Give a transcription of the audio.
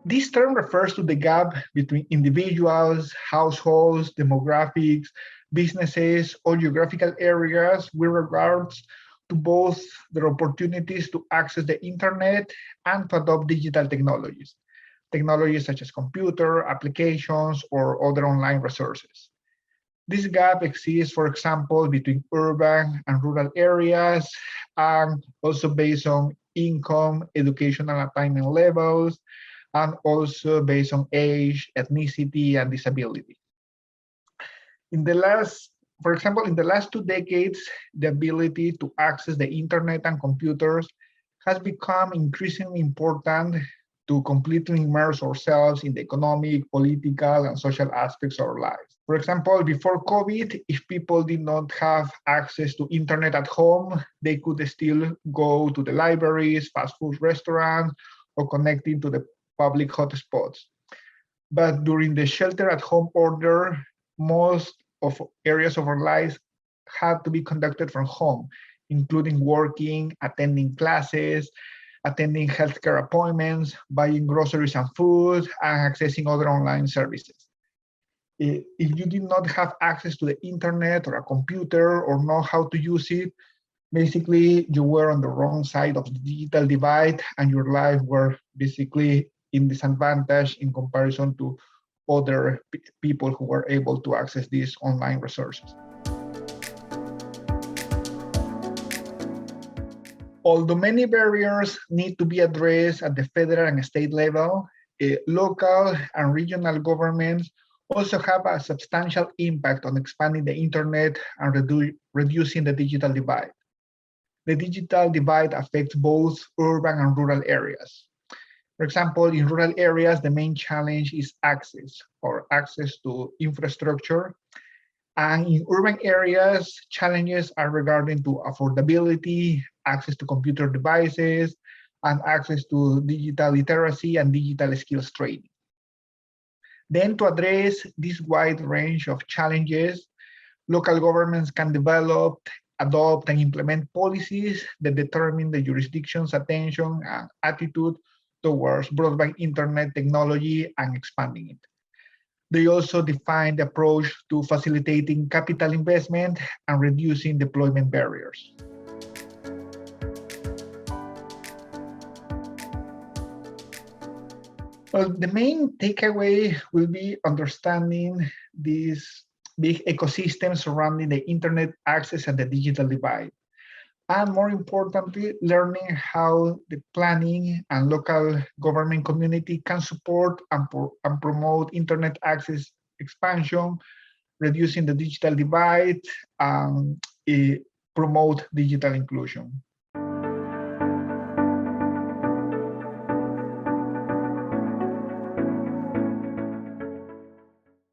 This term refers to the gap between individuals, households, demographics, businesses, or geographical areas with regards to both their opportunities to access the internet and to adopt digital technologies, technologies such as computer, applications, or other online resources. This gap exists, for example, between urban and rural areas, and also based on income, educational attainment levels, and also based on age, ethnicity, and disability. In the last, for example, in the last 2 decades, the ability to access the internet and computers has become increasingly important to completely immerse ourselves in the economic, political, and social aspects of our lives. For example, before COVID, if people did not have access to internet at home, they could still go to the libraries, fast food restaurants, or connecting to the public hotspots. But during the shelter-at-home order, most of areas of our lives had to be conducted from home, including working, attending classes, attending healthcare appointments, buying groceries and food, and accessing other online services. If you did not have access to the internet or a computer or know how to use it, basically you were on the wrong side of the digital divide and your life were basically in disadvantage in comparison to other people who were able to access these online resources. Although many barriers need to be addressed at the federal and state level, local and regional governments also have a substantial impact on expanding the internet and reducing the digital divide. The digital divide affects both urban and rural areas. For example, in rural areas, the main challenge is access to infrastructure. And in urban areas, challenges are regarding to affordability, access to computer devices, and access to digital literacy and digital skills training. Then to address this wide range of challenges, local governments can develop, adopt, and implement policies that determine the jurisdiction's attention and attitude towards broadband internet technology and expanding it. They also define the approach to facilitating capital investment and reducing deployment barriers. Well, the main takeaway will be understanding these big ecosystems surrounding the internet access and the digital divide. And more importantly, learning how the planning and local government community can support and promote internet access expansion, reducing the digital divide, and promote digital inclusion.